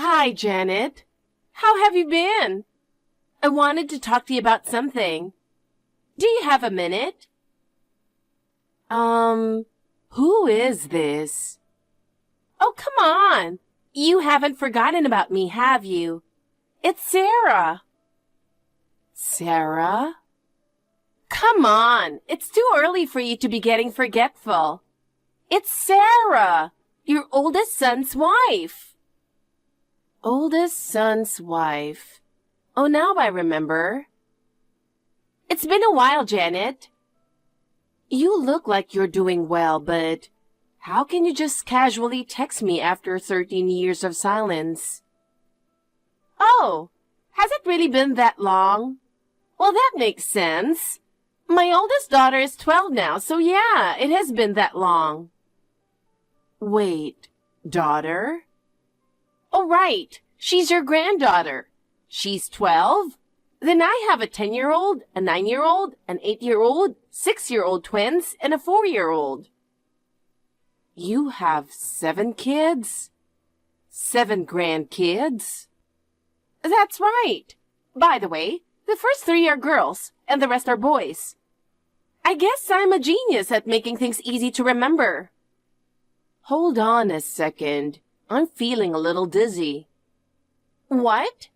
Hi, Janet. How have you been? I wanted to talk to you about something. Do you have a minute? Who is this? Oh, come on. You haven't forgotten about me, have you? It's Sarah. Sarah? Come on. It's too early for you to be getting forgetful. It's Sarah, your oldest son's wife. Oldest son's wife. Oh, now I remember. It's been a while, Janet. You look like you're doing well, but how can you just casually text me after 13 years of silence? Oh, has it really been that long? Well, that makes sense. My oldest daughter is 12 now, so yeah, it has been that long. Wait, daughter? Oh, right. She's your granddaughter. She's 12? Then I have a 10-year-old, a 9-year-old, an 8-year-old, 6-year-old twins, and a 4-year-old. You have 7 kids? 7 grandkids? That's right. By the way, the first 3 are girls, and the rest are boys. I guess I'm a genius at making things easy to remember. Hold on a second. I'm feeling a little dizzy. What?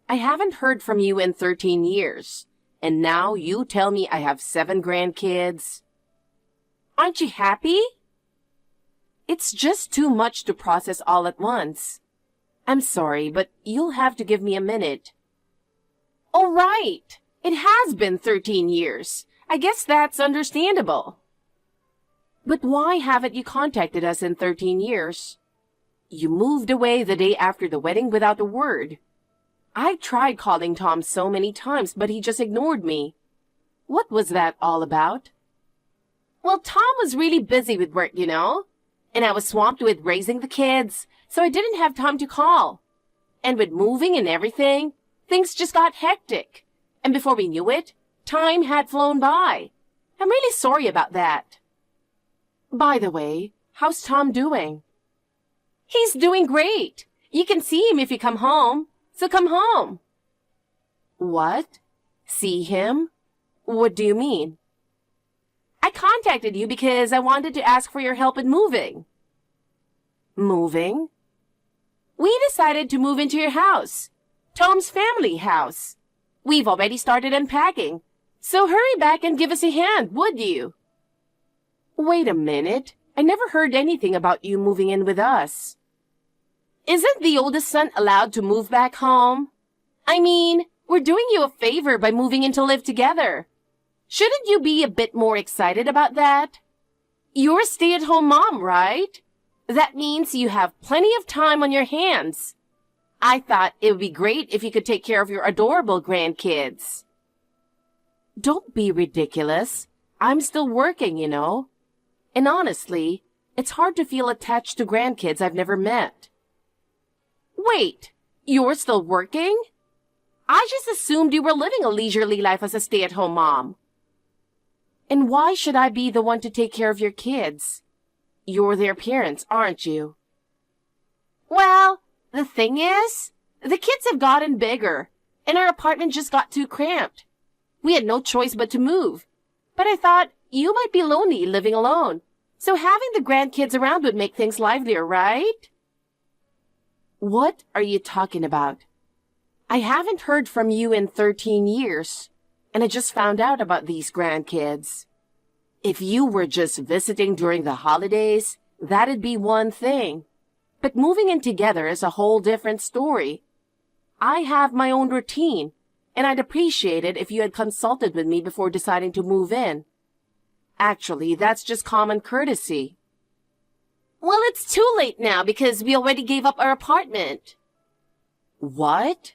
I haven't heard from you in 13 years, and now you tell me I have 7 grandkids. Aren't you happy? It's just too much to process all at once. I'm sorry, but you'll have to give me a minute. All right. It has been 13 years. I guess that's understandable. But why haven't you contacted us in 13 years? You moved away the day after the wedding without a word. I tried calling Tom so many times, but he just ignored me. What was that all about? Well, Tom was really busy with work, you know, and I was swamped with raising the kids, so I didn't have time to call. And with moving and everything, things just got hectic. And before we knew it, time had flown by. I'm really sorry about that. By the way, how's Tom doing? He's doing great. You can see him if you come home. So come home. What? See him? What do you mean? I contacted you because I wanted to ask for your help in moving. Moving? We decided to move into your house. Tom's family house. We've already started unpacking. So hurry back and give us a hand, would you? Wait a minute. I never heard anything about you moving in with us. Isn't the oldest son allowed to move back home? I mean, we're doing you a favor by moving in to live together. Shouldn't you be a bit more excited about that? You're a stay-at-home mom, right? That means you have plenty of time on your hands. I thought it would be great if you could take care of your adorable grandkids. Don't be ridiculous. I'm still working, you know. And honestly, it's hard to feel attached to grandkids I've never met. Wait, you're still working? I just assumed you were living a leisurely life as a stay-at-home mom. And why should I be the one to take care of your kids? You're their parents, aren't you? Well, the thing is, the kids have gotten bigger, and our apartment just got too cramped. We had no choice but to move. But I thought you might be lonely living alone, so having the grandkids around would make things livelier, right? What are you talking about? I haven't heard from you in 13 years, and I just found out about these grandkids. If you were just visiting during the holidays, that'd be one thing. But moving in together is a whole different story. I have my own routine, and I'd appreciate it if you had consulted with me before deciding to move in. Actually, that's just common courtesy. Well, it's too late now because we already gave up our apartment. What?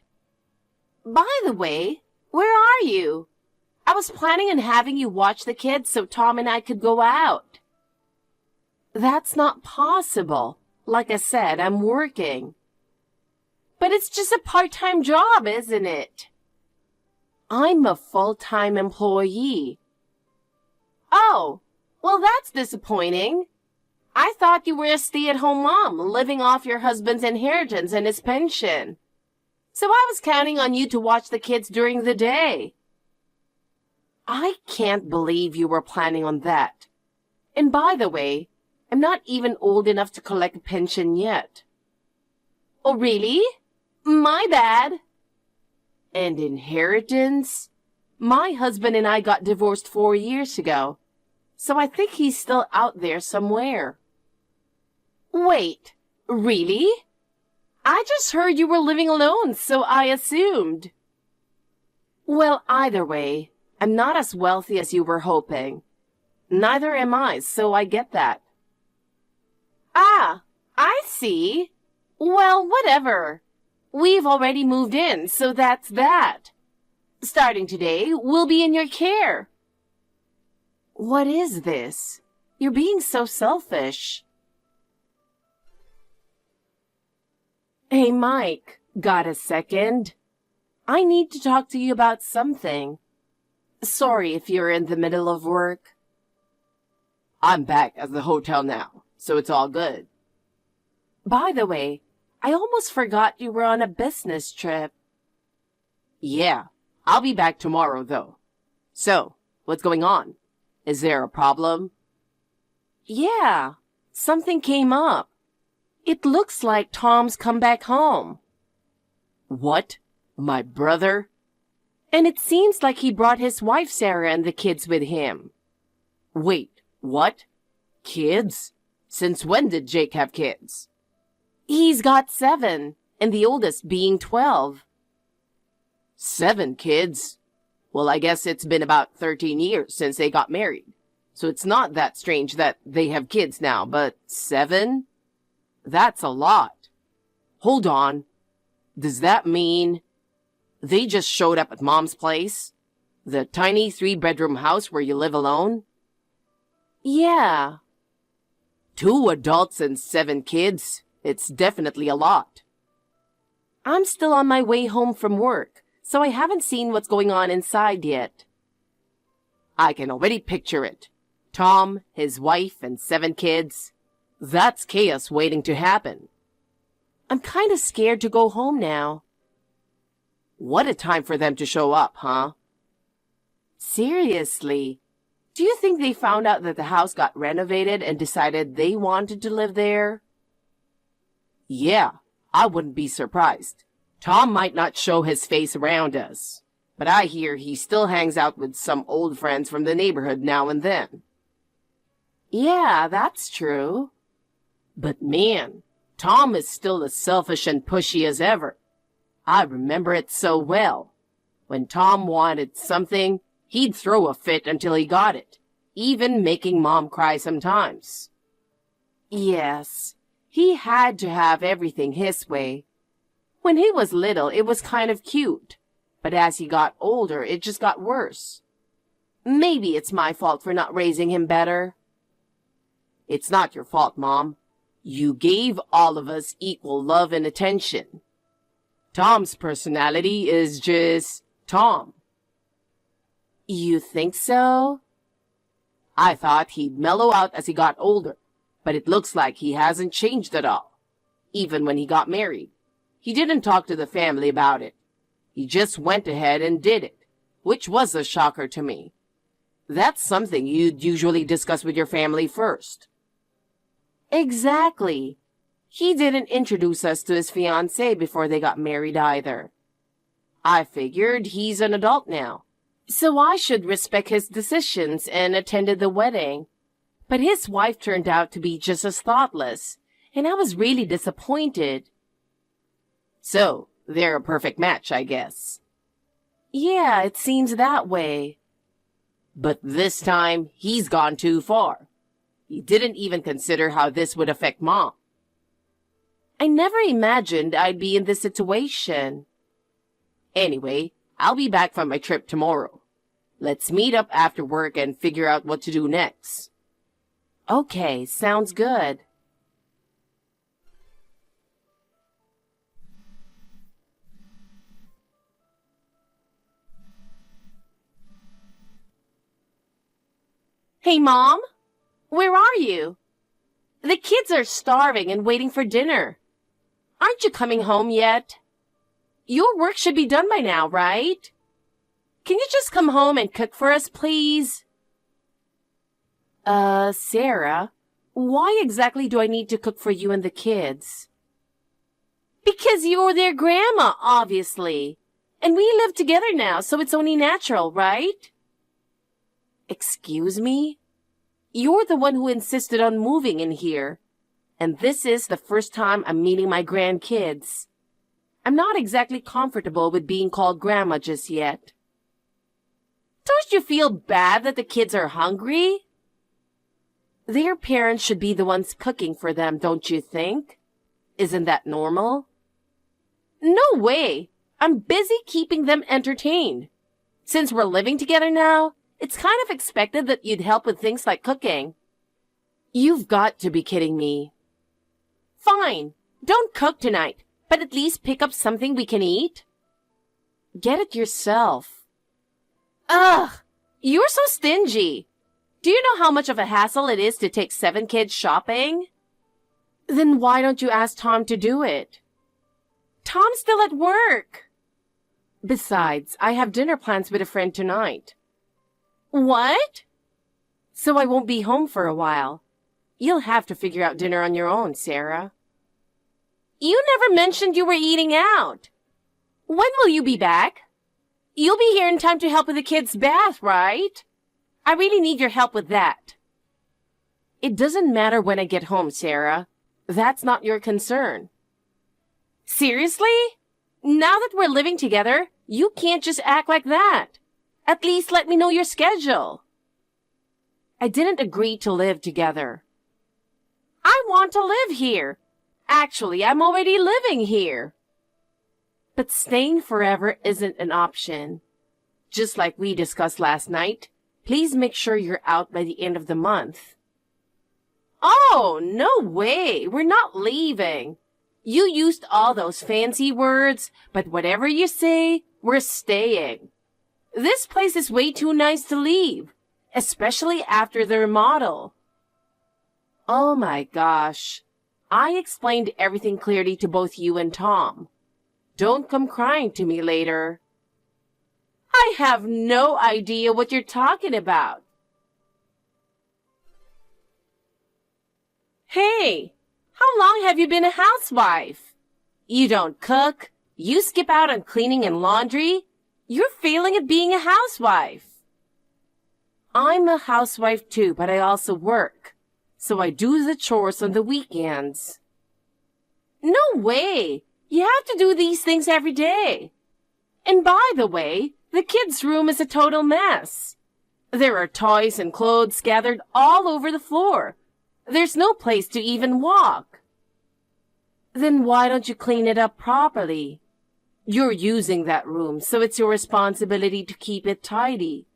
By the way, where are you? I was planning on having you watch the kids so Tom and I could go out. That's not possible. Like I said, I'm working. But it's just a part-time job, isn't it? I'm a full-time employee. Oh, well, that's disappointing. I thought you were a stay-at-home mom, living off your husband's inheritance and his pension. So I was counting on you to watch the kids during the day. I can't believe you were planning on that. And by the way, I'm not even old enough to collect a pension yet. Oh, really? My bad. And inheritance? My husband and I got divorced 4 years ago, so I think he's still out there somewhere. Wait, really? I just heard you were living alone, so I assumed. Well, either way, I'm not as wealthy as you were hoping. Neither am I, so I get that. Ah, I see. Well, whatever. We've already moved in, so that's that. Starting today, we'll be in your care. What is this? You're being so selfish. Hey, Mike, got a second? I need to talk to you about something. Sorry if you're in the middle of work. I'm back at the hotel now, so it's all good. By the way, I almost forgot you were on a business trip. Yeah, I'll be back tomorrow, though. So, what's going on? Is there a problem? Yeah, something came up. It looks like Tom's come back home. What? My brother? And it seems like he brought his wife Sarah and the kids with him. Wait, what? Kids? Since when did Jake have kids? He's got 7, and the oldest being 12. 7 kids? Well, I guess it's been about 13 years since they got married. So it's not that strange that they have kids now, but 7? That's a lot. Hold on. Does that mean they just showed up at Mom's place? The tiny 3-bedroom house where you live alone? Yeah. 2 adults and 7 kids? It's definitely a lot. I'm still on my way home from work, so I haven't seen what's going on inside yet. I can already picture it. Tom, his wife, and 7 kids. That's chaos waiting to happen. I'm kind of scared to go home now. What a time for them to show up, huh? Seriously, do you think they found out that the house got renovated and decided they wanted to live there? Yeah, I wouldn't be surprised. Tom might not show his face around us, but I hear he still hangs out with some old friends from the neighborhood now and then. Yeah, that's true. But man, Tom is still as selfish and pushy as ever. I remember it so well. When Tom wanted something, he'd throw a fit until he got it, even making Mom cry sometimes. Yes, he had to have everything his way. When he was little, it was kind of cute, but as he got older, it just got worse. Maybe it's my fault for not raising him better. It's not your fault, Mom. You gave all of us equal love and attention. Tom's personality is just Tom. You think so? I thought he'd mellow out as he got older, but it looks like he hasn't changed at all. Even when he got married, he didn't talk to the family about it. He just went ahead and did it, which was a shocker to me. That's something you'd usually discuss with your family first. Exactly. He didn't introduce us to his fiancée before they got married either. I figured he's an adult now, so I should respect his decisions and attended the wedding. But his wife turned out to be just as thoughtless, and I was really disappointed. So, they're a perfect match, I guess. Yeah, it seems that way. But this time, he's gone too far. He didn't even consider how this would affect Mom. I never imagined I'd be in this situation. Anyway, I'll be back from my trip tomorrow. Let's meet up after work and figure out what to do next. Okay, sounds good. Hey, Mom? Where are you? The kids are starving and waiting for dinner. Aren't you coming home yet? Your work should be done by now, right? Can you just come home and cook for us, please? Sarah, why exactly do I need to cook for you and the kids? Because you're their grandma, obviously. And we live together now, so it's only natural, right? Excuse me? You're the one who insisted on moving in here. And this is the first time I'm meeting my grandkids. I'm not exactly comfortable with being called grandma just yet. Don't you feel bad that the kids are hungry? Their parents should be the ones cooking for them, don't you think? Isn't that normal? No way! I'm busy keeping them entertained. Since we're living together now, it's kind of expected that you'd help with things like cooking. You've got to be kidding me. Fine, don't cook tonight, but at least pick up something we can eat. Get it yourself. Ugh, you're so stingy. Do you know how much of a hassle it is to take 7 kids shopping? Then why don't you ask Tom to do it? Tom's still at work. Besides, I have dinner plans with a friend tonight. What? So I won't be home for a while. You'll have to figure out dinner on your own, Sarah. You never mentioned you were eating out. When will you be back? You'll be here in time to help with the kids' bath, right? I really need your help with that. It doesn't matter when I get home, Sarah. That's not your concern. Seriously? Now that we're living together, you can't just act like that. At least let me know your schedule. I didn't agree to live together. I want to live here. Actually, I'm already living here. But staying forever isn't an option. Just like we discussed last night, please make sure you're out by the end of the month. Oh, no way. We're not leaving. You used all those fancy words, but whatever you say, we're staying. This place is way too nice to leave, especially after the remodel. Oh my gosh. I explained everything clearly to both you and Tom. Don't come crying to me later. I have no idea what you're talking about. Hey, how long have you been a housewife? You don't cook, you skip out on cleaning and laundry. You're failing at being a housewife. I'm a housewife too, but I also work. So I do the chores on the weekends. No way! You have to do these things every day. And by the way, the kids' room is a total mess. There are toys and clothes scattered all over the floor. There's no place to even walk. Then why don't you clean it up properly? You're using that room, so it's your responsibility to keep it tidy.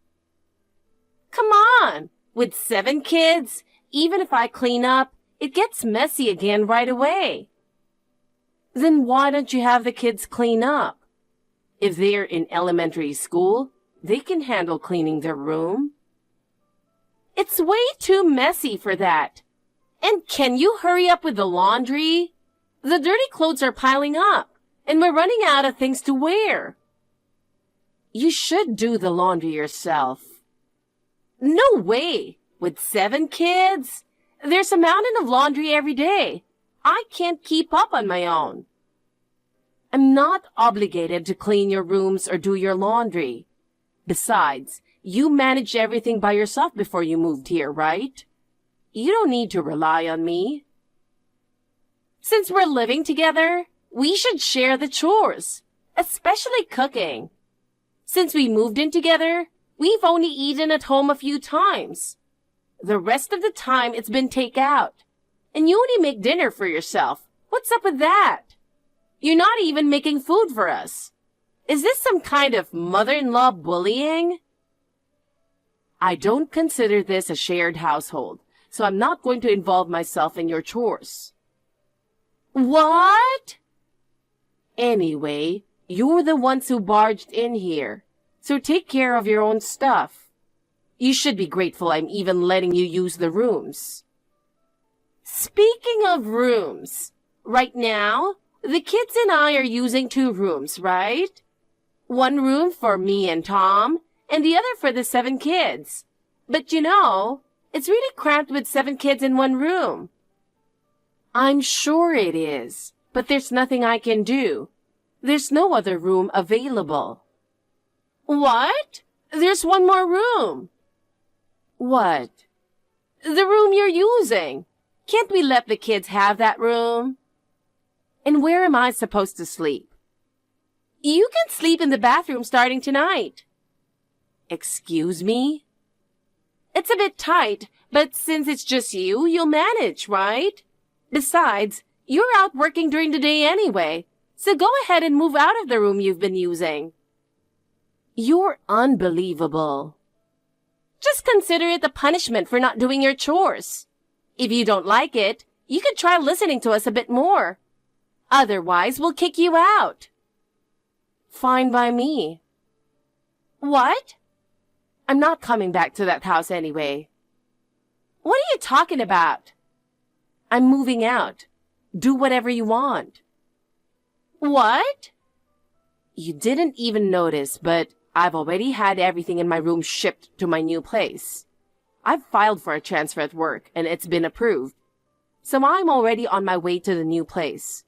Come on! With 7 kids, even if I clean up, it gets messy again right away. Then why don't you have the kids clean up? If they're in elementary school, they can handle cleaning their room. It's way too messy for that. And can you hurry up with the laundry? The dirty clothes are piling up, and we're running out of things to wear. You should do the laundry yourself. No way! With 7 kids? There's a mountain of laundry every day. I can't keep up on my own. I'm not obligated to clean your rooms or do your laundry. Besides, you managed everything by yourself before you moved here, right? You don't need to rely on me. Since we're living together, we should share the chores, especially cooking. Since we moved in together, we've only eaten at home a few times. The rest of the time it's been takeout. And you only make dinner for yourself. What's up with that? You're not even making food for us. Is this some kind of mother-in-law bullying? I don't consider this a shared household, so I'm not going to involve myself in your chores. What? Anyway, you're the ones who barged in here, so take care of your own stuff. You should be grateful I'm even letting you use the rooms. Speaking of rooms, right now, the kids and I are using 2 rooms, right? 1 room for me and Tom, and the other for the 7 kids. But it's really cramped with 7 kids in 1 room. I'm sure it is, but there's nothing I can do. There's no other room available. What? There's 1 more room. What? The room you're using. Can't we let the kids have that room? And where am I supposed to sleep? You can sleep in the bathroom starting tonight. Excuse me? It's a bit tight, but since it's just you, you'll manage, right? Besides, you're out working during the day anyway, so go ahead and move out of the room you've been using. You're unbelievable. Just consider it a punishment for not doing your chores. If you don't like it, you could try listening to us a bit more. Otherwise, we'll kick you out. Fine by me. What? I'm not coming back to that house anyway. What are you talking about? I'm moving out. Do whatever you want. What? You didn't even notice, but I've already had everything in my room shipped to my new place. I've filed for a transfer at work, and it's been approved. So I'm already on my way to the new place.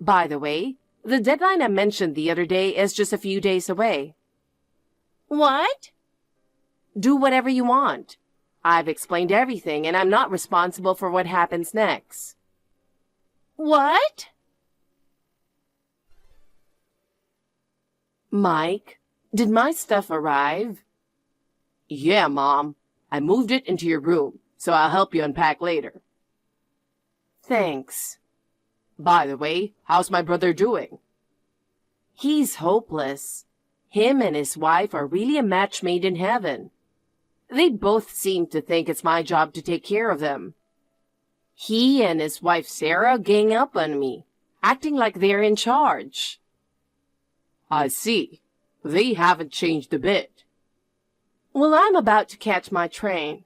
By the way, the deadline I mentioned the other day is just a few days away. What? Do whatever you want. I've explained everything, and I'm not responsible for what happens next. What? Mike, did my stuff arrive? Yeah, Mom. I moved it into your room, so I'll help you unpack later. Thanks. By the way, how's my brother doing? He's hopeless. Him and his wife are really a match made in heaven. They both seem to think it's my job to take care of them. He and his wife Sarah gang up on me, acting like they're in charge. I see. They haven't changed a bit. Well, I'm about to catch my train.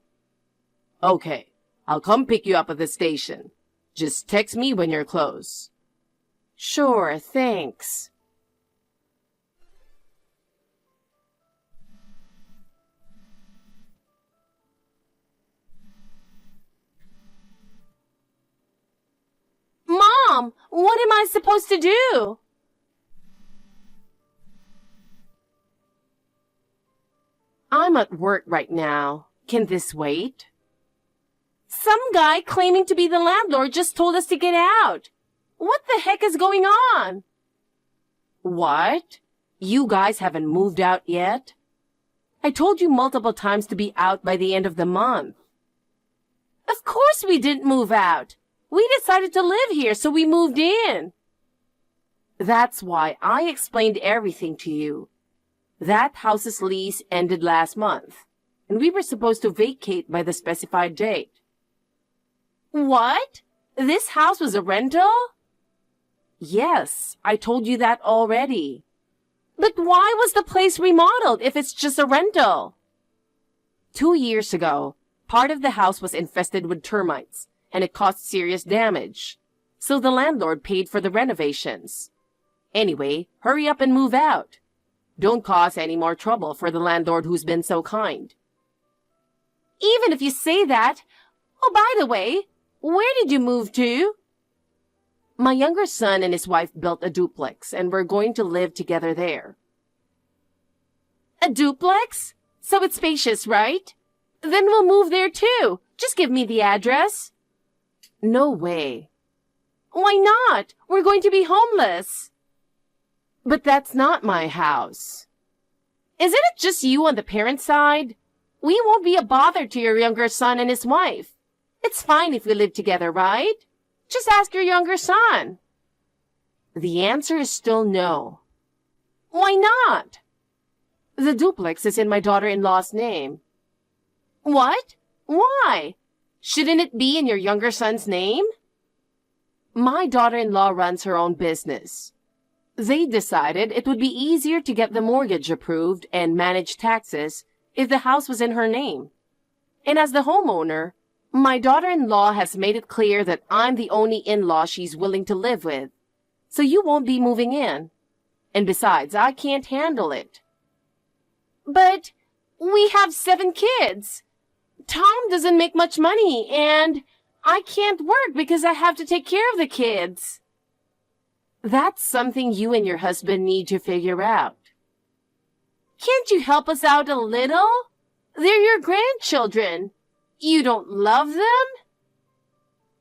Okay, I'll come pick you up at the station. Just text me when you're close. Sure, thanks. Mom, what am I supposed to do? I'm at work right now. Can this wait? Some guy claiming to be the landlord just told us to get out. What the heck is going on? What? You guys haven't moved out yet? I told you multiple times to be out by the end of the month. Of course we didn't move out. We decided to live here, so we moved in. That's why I explained everything to you. That house's lease ended last month, and we were supposed to vacate by the specified date. What? This house was a rental? Yes, I told you that already. But why was the place remodeled if it's just a rental? 2 years ago, part of the house was infested with termites, and it caused serious damage. So the landlord paid for the renovations. Anyway, hurry up and move out. Don't cause any more trouble for the landlord who's been so kind. Even if you say that, oh, by the way, where did you move to? My younger son and his wife built a duplex, and we're going to live together there. A duplex? So it's spacious, right? Then we'll move there too. Just give me the address. No way. Why not? We're going to be homeless. But that's not my house. Isn't it just you on the parent side? We won't be a bother to your younger son and his wife. It's fine if we live together, right? Just ask your younger son. The answer is still no. Why not? The duplex is in my daughter-in-law's name. What? Why? Shouldn't it be in your younger son's name? My daughter-in-law runs her own business. They decided it would be easier to get the mortgage approved and manage taxes if the house was in her name. And as the homeowner, My daughter-in-law has made it clear that I'm the only in-law she's willing to live with, so you won't be moving in. And besides, I can't handle it. But we have 7 kids. Tom doesn't make much money, and I can't work because I have to take care of the kids. That's something you and your husband need to figure out. Can't you help us out a little? They're your grandchildren. You don't love them?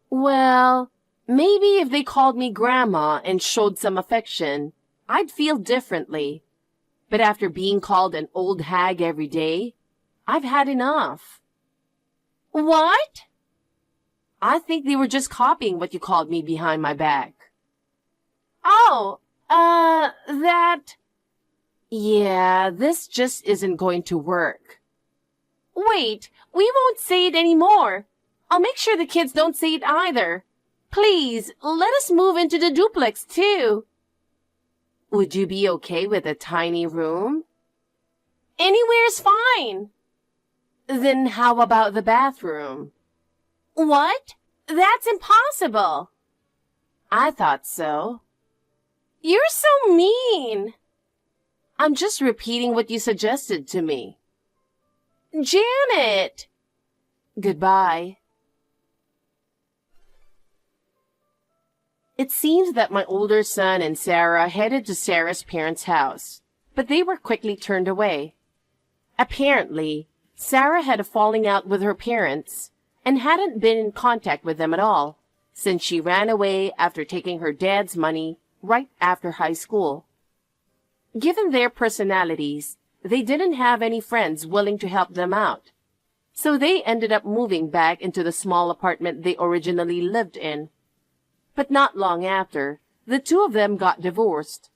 Well, maybe if they called me Grandma and showed some affection, I'd feel differently. But after being called an old hag every day, I've had enough. What? I think they were just copying what you called me behind my back. Oh, that... Yeah, this just isn't going to work. Wait, we won't say it anymore. I'll make sure the kids don't say it either. Please, let us move into the duplex too. Would you be okay with a tiny room? Anywhere's fine. Then how about the bathroom? What? That's impossible. I thought so. You're so mean. I'm just repeating what you suggested to me. Janet! Goodbye. It seems that my older son and Sarah headed to Sarah's parents' house, but they were quickly turned away. Apparently, Sarah had a falling out with her parents and hadn't been in contact with them at all since she ran away after taking her dad's money right after high school. Given their personalities, they didn't have any friends willing to help them out, so they ended up moving back into the small apartment they originally lived in. But not long after, the two of them got divorced.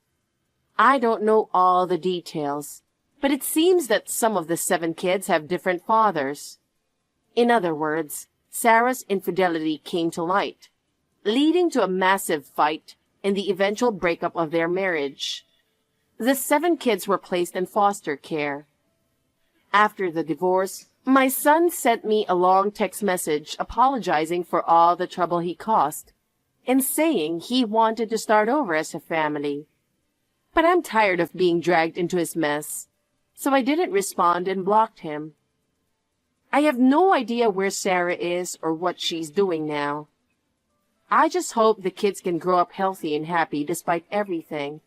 I don't know all the details, but it seems that some of the 7 kids have different fathers. In other words, Sarah's infidelity came to light, leading to a massive fight and the eventual breakup of their marriage. The 7 kids were placed in foster care. After the divorce, my son sent me a long text message apologizing for all the trouble he caused and saying he wanted to start over as a family. But I'm tired of being dragged into his mess, so I didn't respond and blocked him. I have no idea where Sarah is or what she's doing now. I just hope the kids can grow up healthy and happy despite everything.